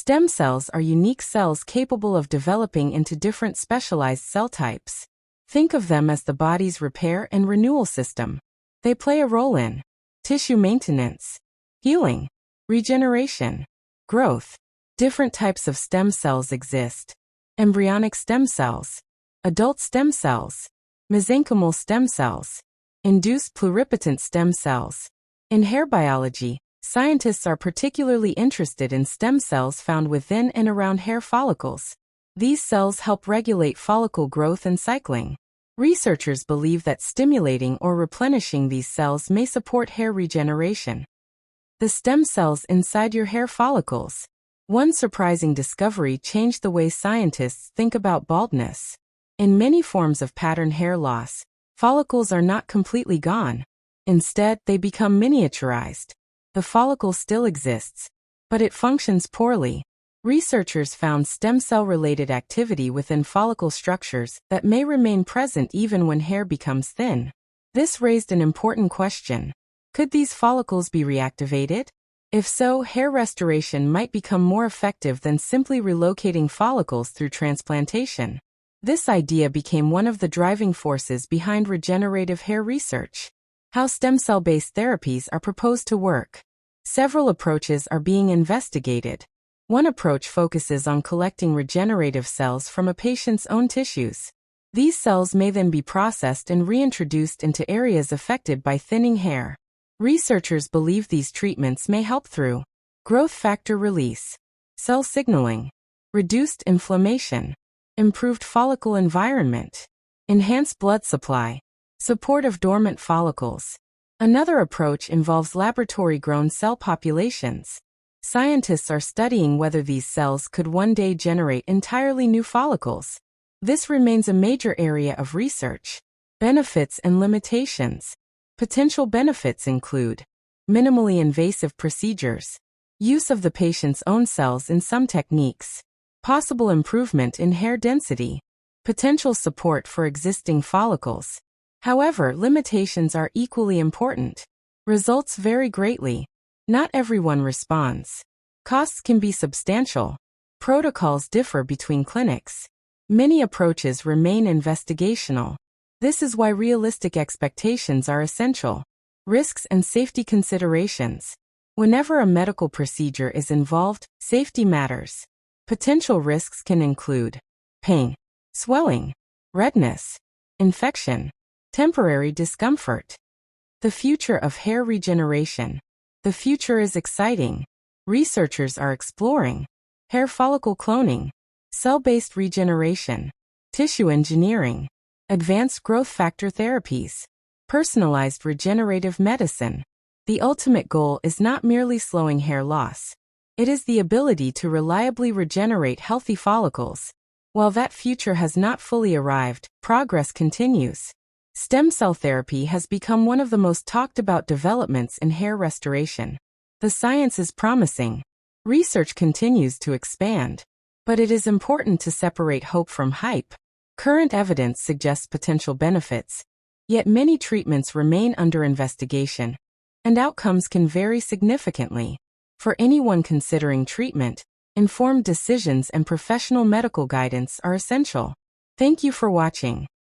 Stem cells are unique cells capable of developing into different specialized cell types. Think of them as the body's repair and renewal system. They play a role in tissue maintenance, healing, regeneration, growth. Different types of stem cells exist: embryonic stem cells, adult stem cells, mesenchymal stem cells, induced pluripotent stem cells. In hair biology, scientists are particularly interested in stem cells found within and around hair follicles. These cells help regulate follicle growth and cycling. Researchers believe that stimulating or replenishing these cells may support hair regeneration. The stem cells inside your hair follicles. One surprising discovery changed the way scientists think about baldness. In many forms of pattern hair loss, follicles are not completely gone. Instead, they become miniaturized. The follicle still exists, but it functions poorly. Researchers found stem cell-related activity within follicle structures that may remain present even when hair becomes thin. This raised an important question. Could these follicles be reactivated? If so, hair restoration might become more effective than simply relocating follicles through transplantation. This idea became one of the driving forces behind regenerative hair research. How stem cell-based therapies are proposed to work. Several approaches are being investigated. One approach focuses on collecting regenerative cells from a patient's own tissues. These cells may then be processed and reintroduced into areas affected by thinning hair. Researchers believe these treatments may help through growth factor release, cell signaling, reduced inflammation, improved follicle environment, enhanced blood supply, support of dormant follicles. Another approach involves laboratory-grown cell populations. Scientists are studying whether these cells could one day generate entirely new follicles. This remains a major area of research. Benefits and limitations. Potential benefits include minimally invasive procedures, use of the patient's own cells in some techniques, possible improvement in hair density, potential support for existing follicles. However, limitations are equally important. Results vary greatly. Not everyone responds. Costs can be substantial. Protocols differ between clinics. Many approaches remain investigational. This is why realistic expectations are essential. Risks and safety considerations. Whenever a medical procedure is involved, safety matters. Potential risks can include pain, swelling, redness, infection, temporary discomfort. The future of hair regeneration. The future is exciting. Researchers are exploring hair follicle cloning, cell-based regeneration, tissue engineering, advanced growth factor therapies, personalized regenerative medicine. The ultimate goal is not merely slowing hair loss. It is the ability to reliably regenerate healthy follicles. While that future has not fully arrived, progress continues. Stem cell therapy has become one of the most talked about developments in hair restoration. The science is promising. Research continues to expand. But it is important to separate hope from hype. Current evidence suggests potential benefits, yet many treatments remain under investigation, and outcomes can vary significantly. For anyone considering treatment, informed decisions and professional medical guidance are essential. Thank you for watching.